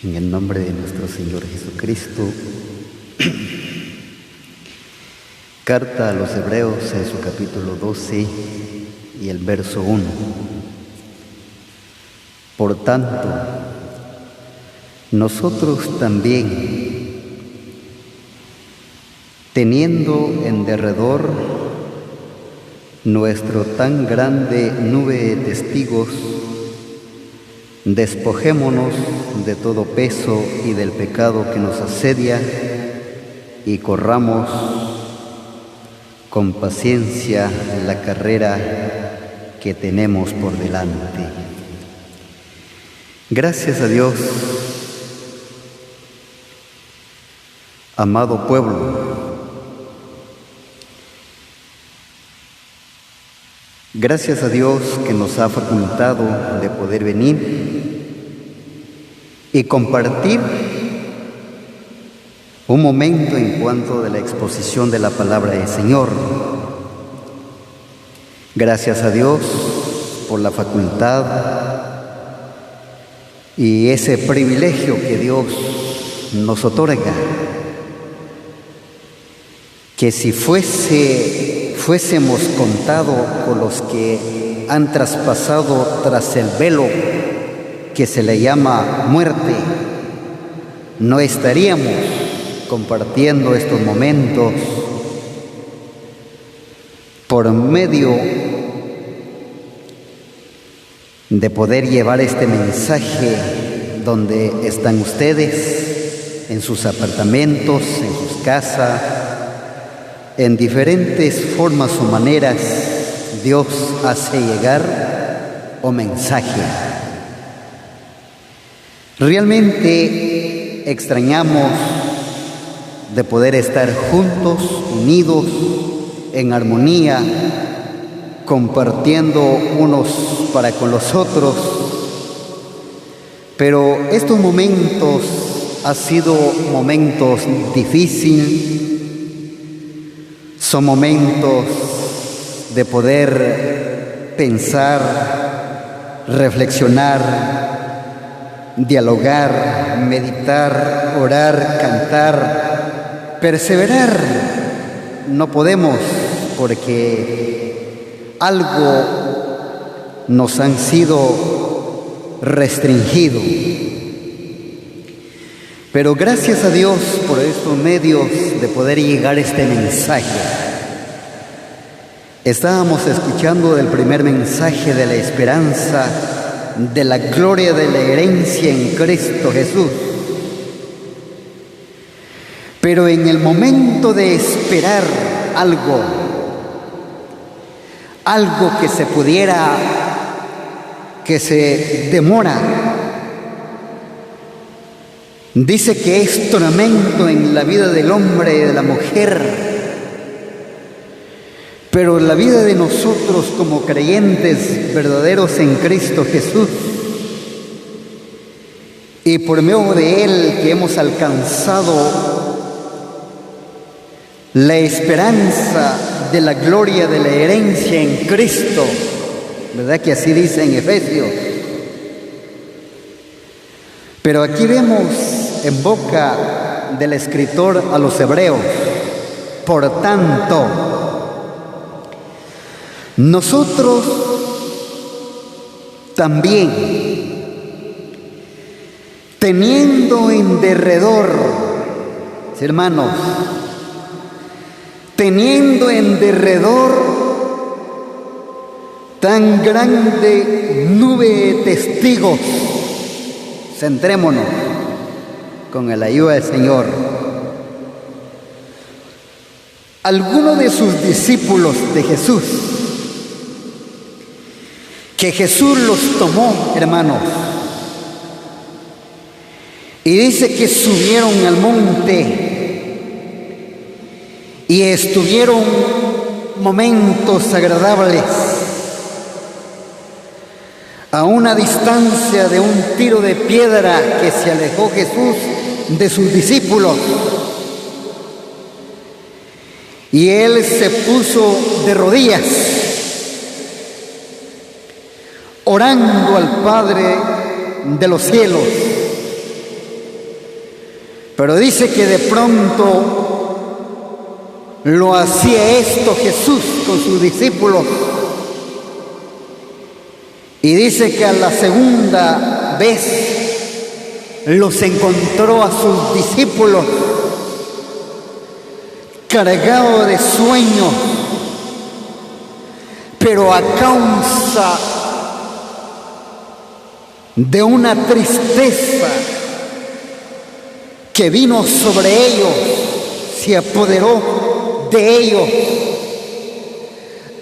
En el nombre de nuestro Señor Jesucristo. Carta a los Hebreos en su capítulo 12 y el verso 1. Por tanto, nosotros también, teniendo en derredor nuestro tan grande nube de testigos, despojémonos de todo peso y del pecado que nos asedia y corramos con paciencia la carrera que tenemos por delante. Gracias a Dios, amado pueblo. Gracias a Dios que nos ha facultado de poder venir y compartir un momento en cuanto de la exposición de la palabra del Señor. Gracias a Dios por la facultad y ese privilegio que Dios nos otorga, que si fuésemos contados con los que han traspasado tras el velo que se le llama muerte, no estaríamos compartiendo estos momentos por medio de poder llevar este mensaje donde están ustedes, en sus apartamentos, en sus casas, en diferentes formas o maneras. Dios hace llegar un mensaje. Realmente extrañamos de poder estar juntos, unidos, en armonía, compartiendo unos para con los otros. Pero estos momentos han sido momentos difíciles, son momentos de poder pensar, reflexionar, dialogar, meditar, orar, cantar, perseverar. No podemos porque algo nos han sido restringido. Pero gracias a Dios por estos medios de poder llegar este mensaje. Estábamos escuchando del primer mensaje de la esperanza, de la gloria de la herencia en Cristo Jesús. Pero en el momento de esperar algo que se pudiera, que se demora, dice que es tormento en la vida del hombre y de la mujer. Pero la vida de nosotros como creyentes verdaderos en Cristo Jesús, y por medio de Él que hemos alcanzado la esperanza de la gloria de la herencia en Cristo, ¿verdad que así dice en Efesios? Pero aquí vemos en boca del escritor a los Hebreos, por tanto, nosotros también, teniendo en derredor, hermanos, teniendo en derredor tan grande nube de testigos, centrémonos con la ayuda del Señor. Algunos de sus discípulos de Jesús, que Jesús los tomó, hermanos, y dice que subieron al monte y estuvieron momentos agradables a una distancia de un tiro de piedra que se alejó Jesús de sus discípulos. Y Él se puso de rodillas, orando al Padre de los cielos, Pero dice que de pronto lo hacía esto Jesús con sus discípulos. Y dice que a la segunda vez los encontró a sus discípulos cargados de sueño, pero a causa de una tristeza que vino sobre ellos, se apoderó de ellos,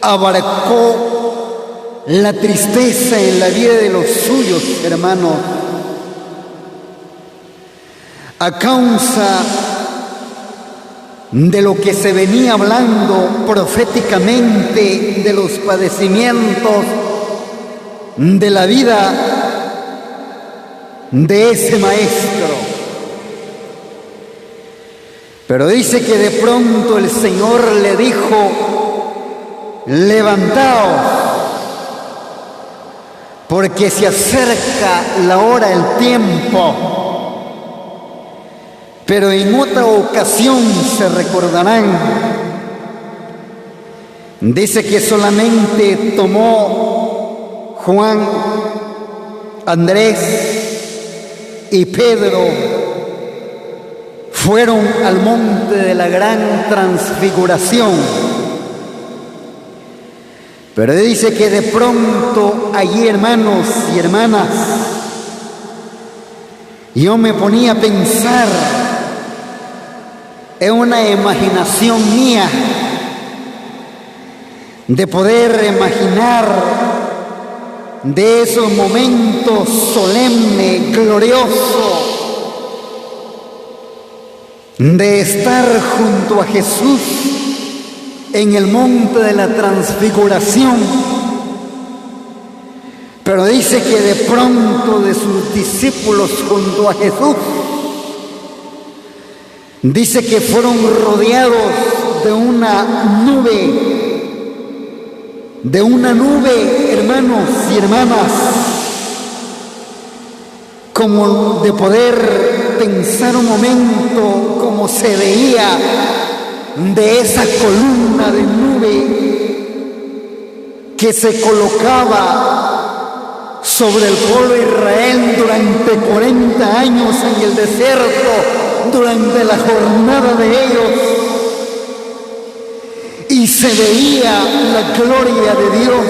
abarcó la tristeza en la vida de los suyos, hermanos, a causa de lo que se venía hablando proféticamente de los padecimientos de la vida de ese maestro. Pero dice que de pronto el Señor le dijo: levantaos, porque se acerca la hora, el tiempo. Pero en otra ocasión se recordarán. Dice que solamente tomó Juan, Andrés y Pedro, fueron al monte de la gran transfiguración. Pero dice que de pronto allí, hermanos y hermanas, yo me ponía a pensar en una imaginación mía de poder imaginar de esos momentos solemnes, gloriosos, de estar junto a Jesús en el monte de la transfiguración. Pero dice que de pronto de sus discípulos junto a Jesús, dice que fueron rodeados de una nube, hermanos y hermanas, como de poder pensar un momento como se veía de esa columna de nube que se colocaba sobre el pueblo de Israel durante 40 años en el desierto, durante la jornada de ellos, y se veía la gloria de Dios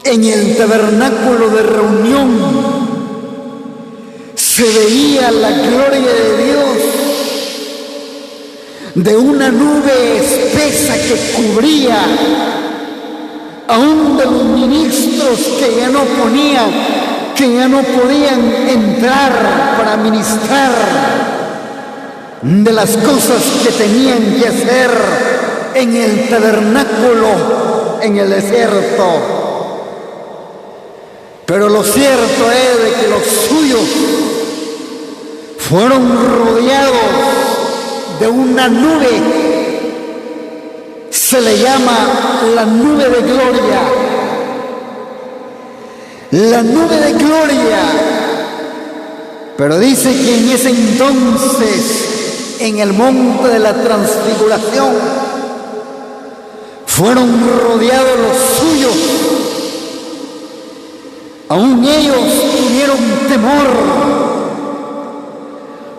en el tabernáculo de reunión. Se veía la gloria de Dios de una nube espesa que cubría aún de los ministros que ya no podían entrar para ministrar de las cosas que tenían que hacer en el tabernáculo, en el desierto. Pero lo cierto es de que los suyos fueron rodeados de una nube, se le llama la nube de gloria. La nube de gloria. Pero dice que en ese entonces, en el monte de la transfiguración, fueron rodeados los suyos. Aún ellos tuvieron temor,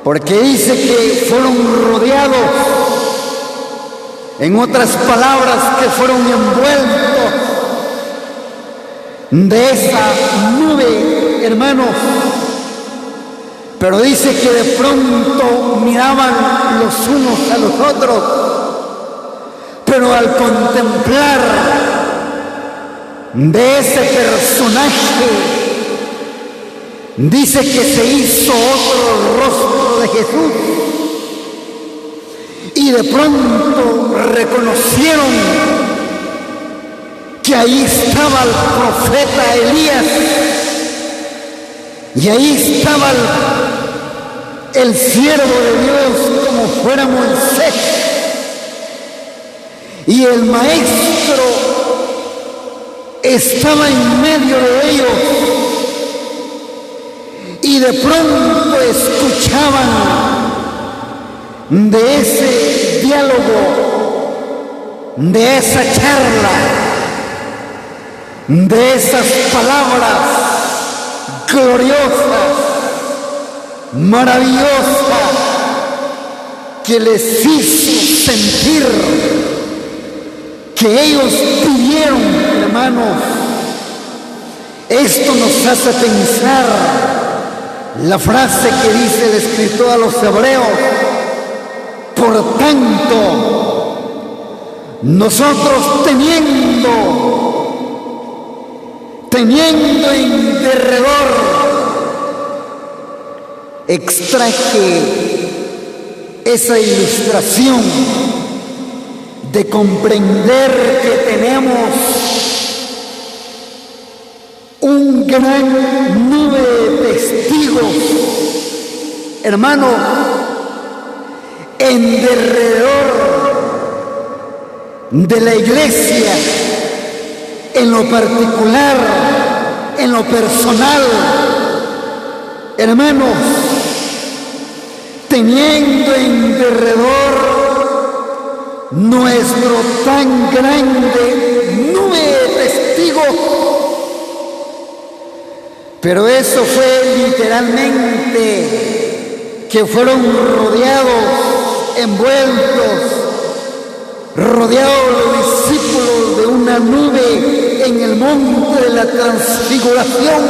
porque dice que fueron rodeados, en otras palabras, que fueron envueltos de esa nube, hermanos. Pero dice que de pronto miraban los unos a los otros, pero al contemplar de ese personaje, dice que se hizo otro rostro de Jesús, y de pronto reconocieron que ahí estaba el profeta Elías, y ahí estaba el siervo de Dios como fuera Moisés, y el maestro estaba en medio de ellos, y de pronto escucharon escuchaban de ese diálogo, de esa charla, de esas palabras gloriosas, maravillosas, que les hizo sentir que ellos pidieron, hermanos. Esto nos hace pensar la frase que dice el escritor a los hebreos: por tanto, nosotros teniendo en derredor, extraje esa ilustración de comprender que tenemos un gran nube de testigos, hermano, en derredor de la iglesia, en lo particular, en lo personal, hermanos, teniendo en derredor nuestro tan grande nube de testigos. Pero eso fue literalmente que fueron rodeados, envueltos, rodeados los discípulos de una nube en el monte de la transfiguración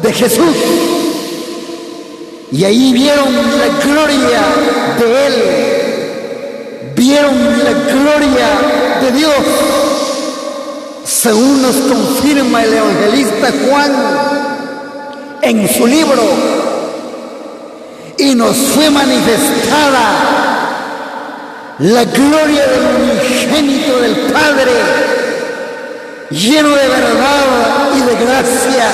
de Jesús. Y ahí vieron la gloria de Él, vieron la gloria de Dios, según nos confirma el evangelista Juan en su libro, y nos fue manifestada la gloria del unigénito del Padre, lleno de verdad y de gracia.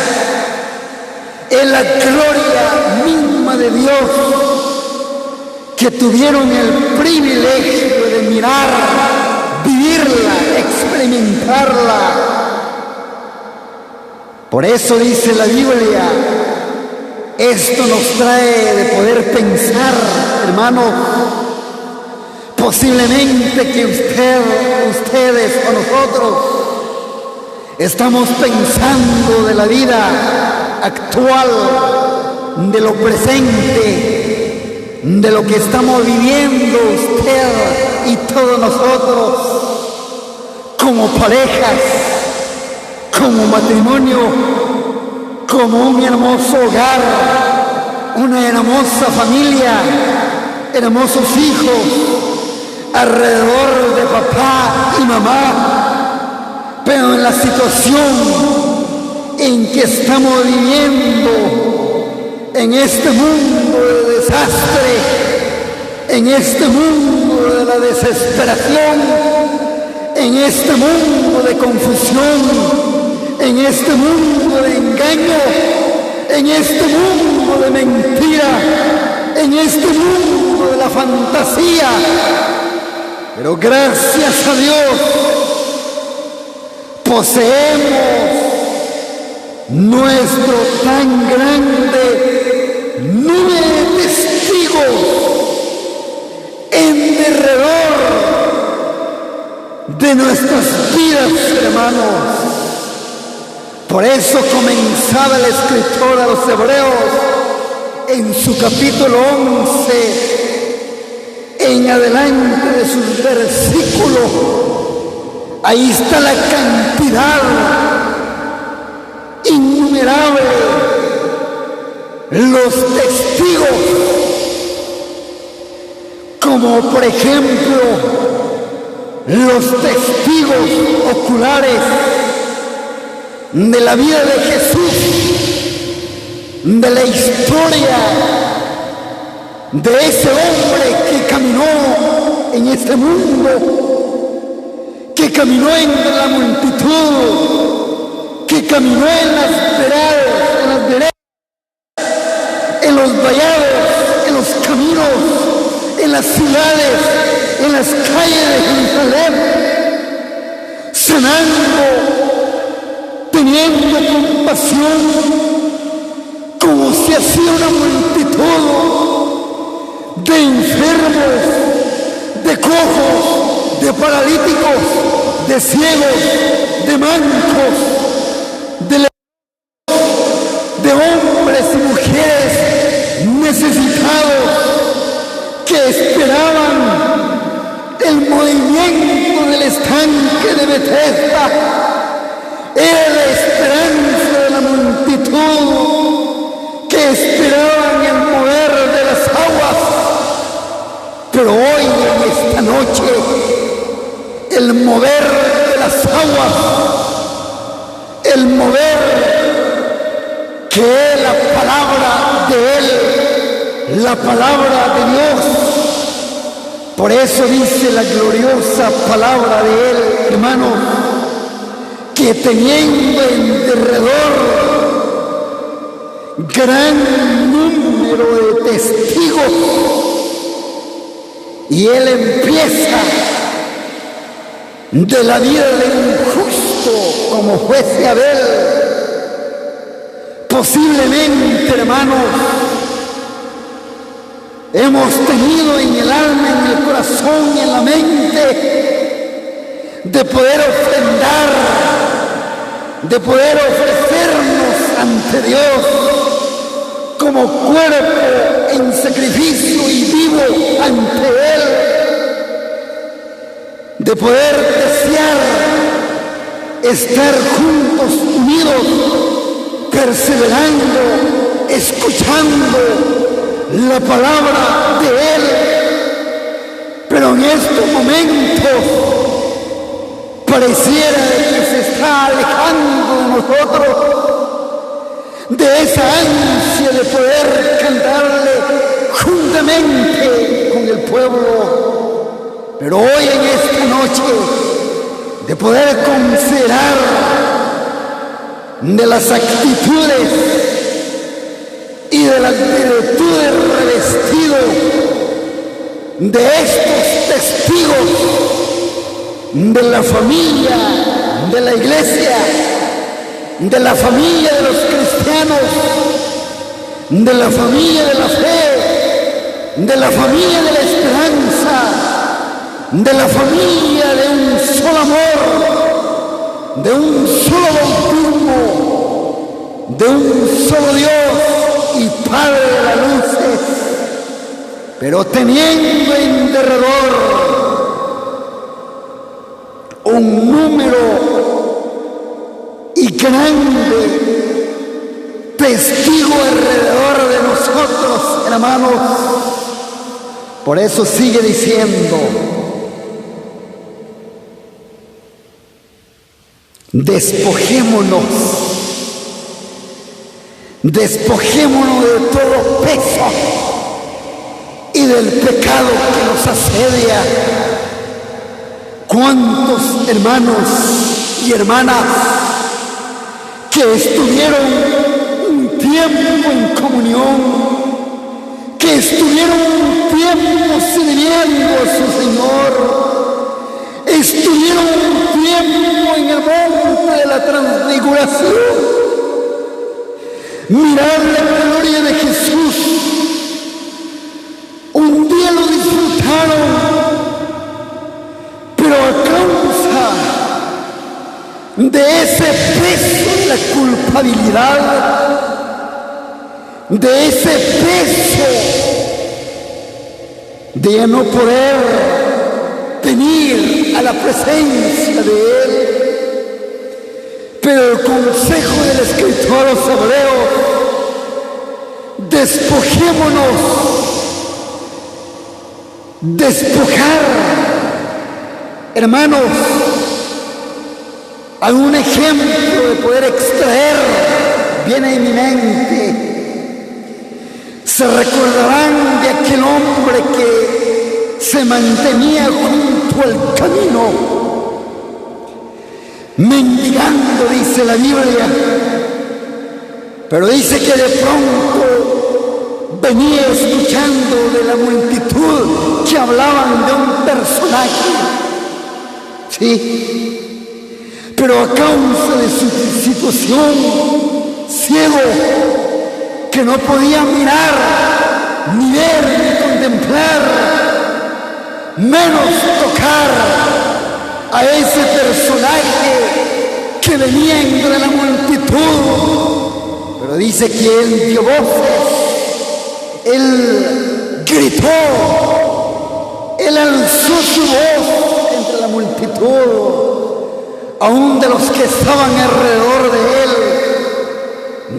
Es la gloria misma de Dios que tuvieron el privilegio de mirar, vivirla, experimentarla. Por eso dice la Biblia, esto nos trae de poder pensar, hermanos, posiblemente que ustedes o nosotros estamos pensando de la vida actual, de lo presente, de lo que estamos viviendo usted y todos nosotros como parejas, como matrimonio, como un hermoso hogar, una hermosa familia, hermosos hijos alrededor de papá y mamá. Pero en la situación en que estamos viviendo, en este mundo de desastre, en este mundo de la desesperación, en este mundo de confusión, en este mundo de engaño, en este mundo de mentira, en este mundo de la fantasía. Pero gracias a Dios poseemos nuestro tan grande nube de testigos en derredor de nuestras vidas, hermanos. Por eso comenzaba el escritor a los hebreos en su capítulo 11 en adelante de sus versículos. Ahí está la cantidad innumerable, los testigos, como por ejemplo los testigos oculares de la vida de Jesús, de la historia de ese hombre que caminó en este mundo, que caminó en la multitud, que caminó en las veredas, en los vallados, en los caminos, en las ciudades, en las calles de Jerusalén, sanando, teniendo compasión, como si hacía una multitud multitud de enfermos, de cojos, de paralíticos, de ciegos, de mancos, de hombres y mujeres necesitados que esperaban el movimiento del estanque de Betesda. Era la esperanza de la multitud que esperaban el mover de las aguas. Pero hoy, en esta noche, el mover de las aguas, el mover que es la palabra de Él, la palabra de Dios. Por eso dice la gloriosa palabra de Él, hermano, que teniendo en derredor gran número de testigos, y Él empieza de la vida del injusto como fuese Abel. Posiblemente, hermanos, hemos tenido en el alma, en el corazón y en la mente de poder ofrendar, de poder ofrecernos ante Dios como cuerpo en sacrificio y vivo ante Él, de poder desear estar juntos, unidos, perseverando, escuchando la palabra de Él. Pero en estos momentos pareciera que se está alejando de nosotros, de esa ansia de poder cantarle juntamente con el pueblo. Pero hoy, en esta noche, de poder considerar de las actitudes y de las virtudes revestidos de estos testigos de la familia, de la iglesia, de la familia de los cristianos, de la familia de la fe, de la familia de la esperanza, de la familia de un solo amor, de un solo bautismo, de un solo Dios y Padre de las luces, pero teniendo en derredor un número y grande testigo alrededor de nosotros, hermanos. Por eso sigue diciendo: despojémonos de todo peso y del pecado que nos asedia. ¿Cuántos hermanos y hermanas que estuvieron un tiempo en comunión, que estuvieron un tiempo sirviendo a su Señor, estuvieron un tiempo en el monte de la transfiguración, mirar la gloria de Jesús, un día lo disfrutaron, pero a causa de ese peso de la culpabilidad, de ese peso de no poder venir a la presencia de Él. Pero el consejo del escritor a los hebreos: despojémonos, despojar. Hermanos, algún ejemplo de poder extraer viene en mi mente. Se recordarán de aquel hombre que se mantenía junto al camino, mendigando, dice la Biblia, pero dice que de pronto venía escuchando de la multitud que hablaban de un personaje, sí, pero a causa de su situación, ciego, que no podía mirar, ni ver, ni contemplar, menos tocar a ese personaje que venía entre la multitud. Pero dice que él dio voces, él gritó, él alzó su voz entre la multitud, aún de los que estaban alrededor de él.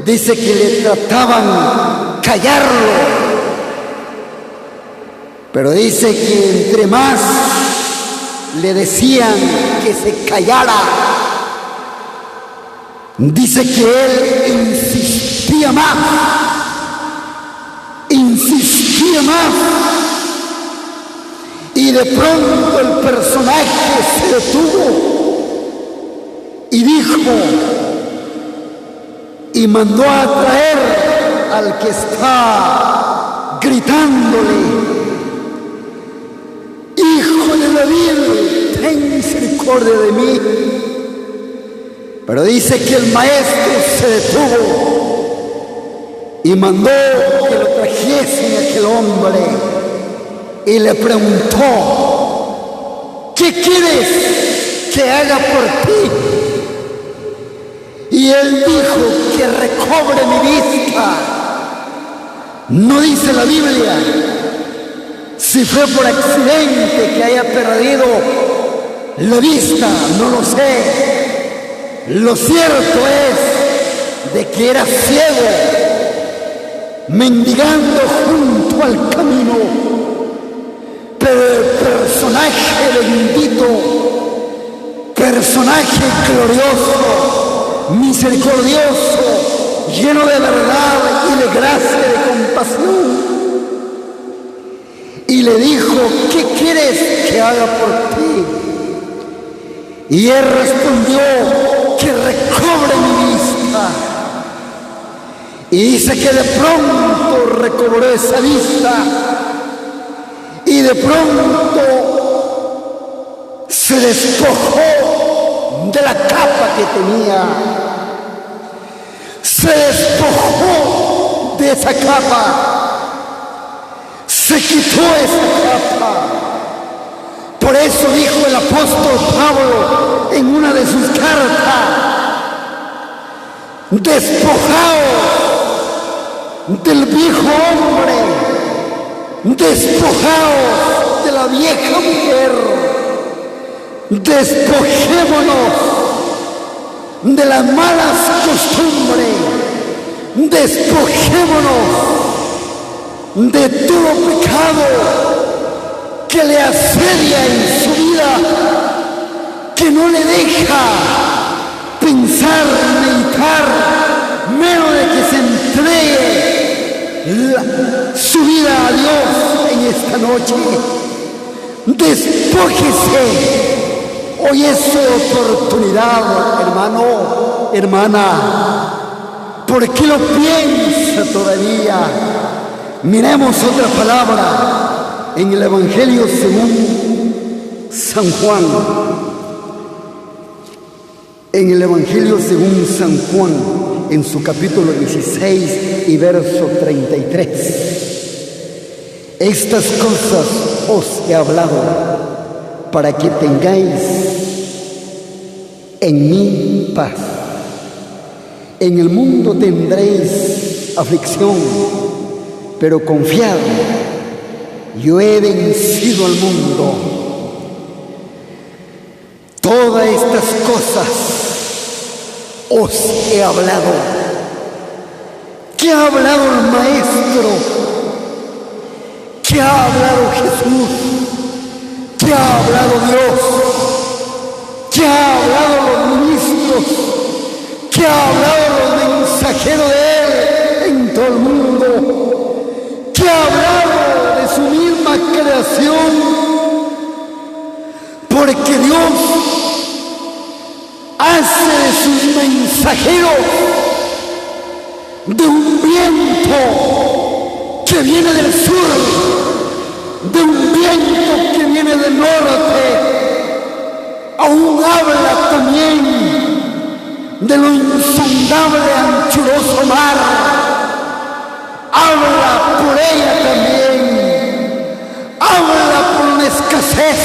Dice que le trataban callarlo, pero dice que entre más le decían que se callara, dice que él insistía más, y de pronto el personaje se detuvo y dijo, y mandó a traer al que está gritándole: Hijo de David, ten misericordia de mí. Pero dice que el maestro se detuvo y mandó que lo trajesen a aquel hombre y le preguntó: ¿qué quieres que haga por ti? Y él dijo: que recobre mi vista. No dice la Biblia si fue por accidente que haya perdido la vista, no lo sé. Lo cierto es de que era ciego, mendigando junto al camino. Pero el personaje bendito, personaje glorioso, misericordioso, lleno de verdad y de gracia y de compasión, y le dijo: ¿qué quieres que haga por ti? Y él respondió: que recobre mi vista. Y dice que de pronto recobró esa vista, y de pronto se despojó de la capa que tenía, se despojó de esa capa, se quitó esa capa. Por eso dijo el apóstol Pablo en una de sus cartas: despojaos del viejo hombre, despojaos de la vieja mujer, despojémonos de las malas costumbres, despojémonos de todo pecado que le asedia en su vida, que no le deja pensar, meditar, menos de que se entregue su vida a Dios en esta noche. Despójese. Hoy es su oportunidad, hermano, hermana. ¿Por qué lo piensa todavía? Miremos otra palabra en el Evangelio según San Juan. En el Evangelio según San Juan, en su capítulo 16 y verso 33. Estas cosas os he hablado para que tengáis en mí paz. En el mundo tendréis aflicción, pero confiad, yo he vencido al mundo. Todas estas cosas os he hablado. ¿Qué ha hablado el Maestro? ¿Qué ha hablado Jesús? ¿Qué ha hablado Dios? ¿Qué ha hablado los ministros? ¿Qué ha hablado los mensajeros de Él en todo el mundo? ¿Qué ha hablado de su misma creación? Porque Dios hace de sus mensajeros de un viento que viene del sur, de un viento que viene del norte. Aún habla también de lo insondable, anchuroso mar. Habla por ella también. Habla por la escasez.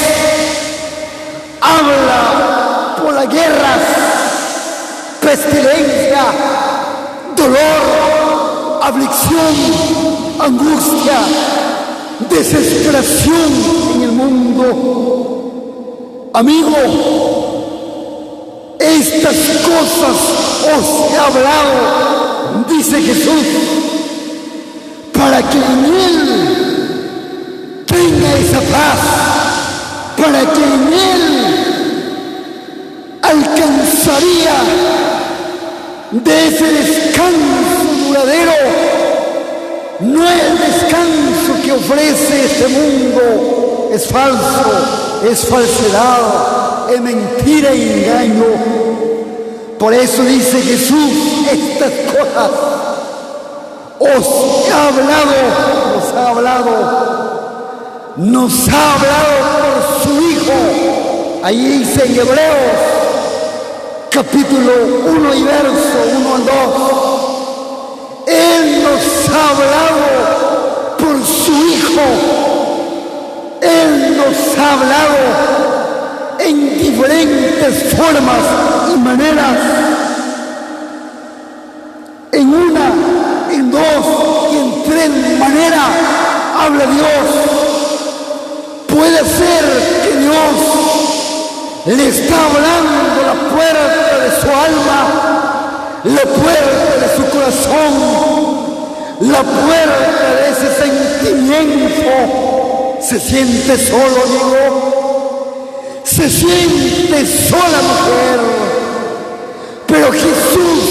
Habla por las guerras, pestilencia, dolor, aflicción, angustia, desesperación en el mundo. Amigo, estas cosas os he hablado, dice Jesús, para que en Él tenga esa paz, para que en Él alcanzaría de ese descanso duradero. No el descanso que ofrece este mundo, es falso, es falsedad, es mentira y engaño. Por eso dice Jesús, estas cosas os he hablado, nos ha hablado por su Hijo. Ahí dice en Hebreos, capítulo 1 y verso 1 al 2. Él nos ha hablado por su Hijo. Él nos ha hablado en diferentes formas y maneras. En una, en dos y en tres maneras habla Dios. Puede ser que Dios le está hablando la puerta de su alma, la puerta de su corazón, la puerta de ese sentimiento. Se siente solo, amigo, se siente sola, mujer, pero Jesús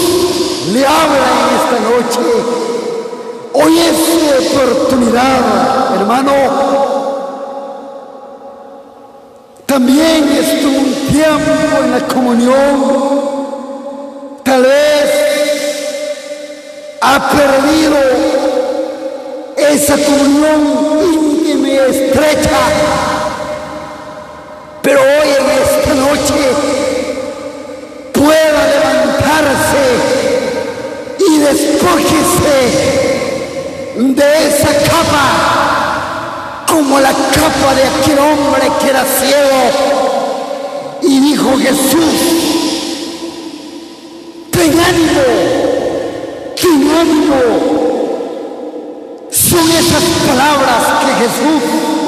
le habla en esta noche. Hoy es su oportunidad, hermano. También estuvo un tiempo en la comunión. Tal vez ha perdido esa comunión íntima y estrecha. Pero hoy en esta noche pueda levantarse y despójese de esa capa, como la capa de aquel hombre que era ciego. Y dijo Jesús, ten ánimo, ten ánimo. Son esas palabras que Jesús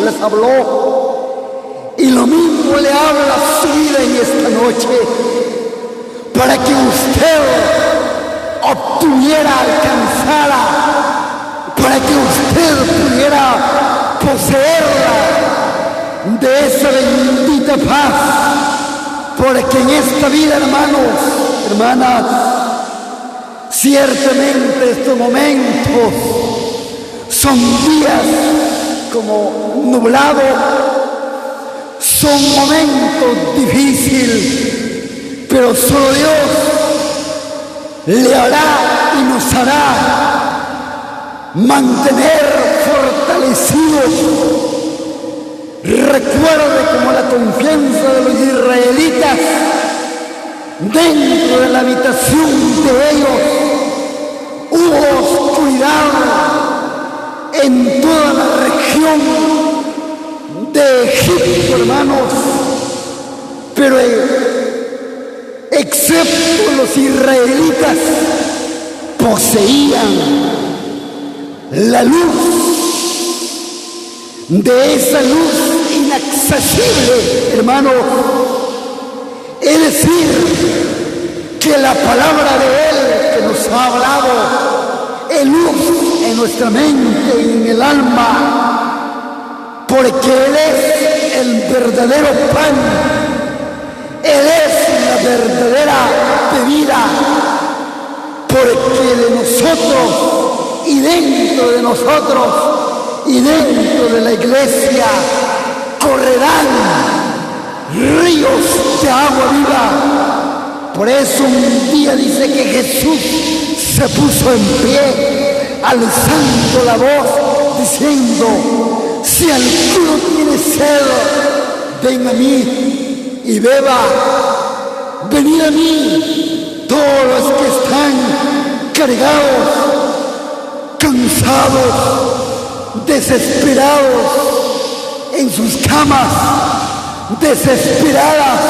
les habló. Y lo mismo le habla a su vida en esta noche, para que usted obtuviera, alcanzara, para que usted pudiera poseerla de esa bendita paz. Porque en esta vida, hermanos, hermanas, ciertamente estos momentos son días como nublados, son momentos difíciles, pero solo Dios le hará y nos hará mantener fortalecidos. Recuerde como la confianza de los israelitas dentro de la habitación de ellos. Hubo oscuridad en toda la región de Egipto, hermanos, pero excepto los israelitas poseían la luz. De esa luz inaccesible, hermano, es decir, que la palabra de Él que nos ha hablado es luz en nuestra mente y en el alma, porque Él es el verdadero pan, Él es la verdadera bebida, porque de nosotros y dentro de nosotros y dentro de la iglesia correrán ríos de agua viva. Por eso un día dice que Jesús se puso en pie, alzando la voz, diciendo: si alguno tiene sed, ven a mí y beba. Venid a mí, todos los que están cargados, cansados, desesperados en sus camas, desesperadas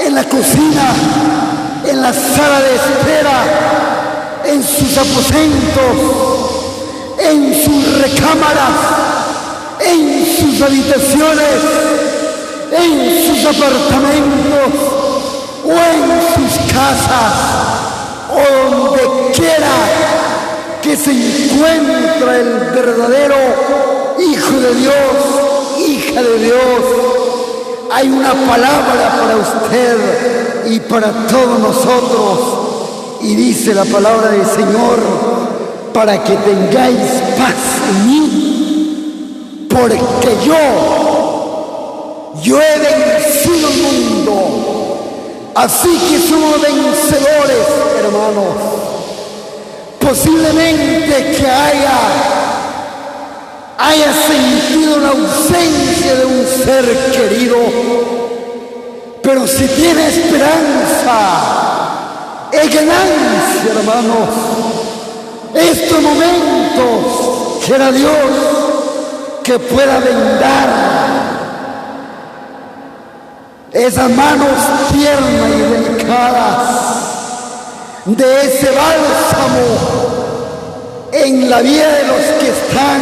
en la cocina, en la sala de espera, en sus aposentos, en sus recámaras, en sus habitaciones, en sus apartamentos o en sus casas, o donde quiera que se encuentra el verdadero Hijo de Dios, hija de Dios. Hay una palabra para usted y para todos nosotros, y dice la palabra del Señor: para que tengáis paz en mí, porque yo he vencido el mundo. Así que somos vencedores, hermanos. Posiblemente que haya sentido la ausencia de un ser querido, pero si tiene esperanza, es ganancia, hermanos. Estos momentos, quiera Dios que pueda vendar esas manos tiernas y delicadas de ese bálsamo en la vida de los que están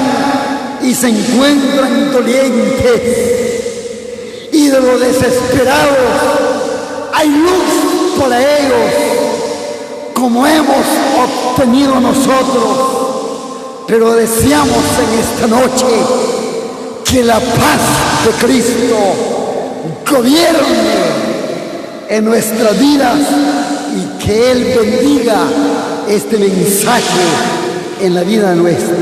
y se encuentran dolientes, y de los desesperados hay luz para ellos, como hemos obtenido nosotros. Pero deseamos en esta noche que la paz de Cristo gobierne en nuestras vidas y que Él bendiga este mensaje en la vida nuestra.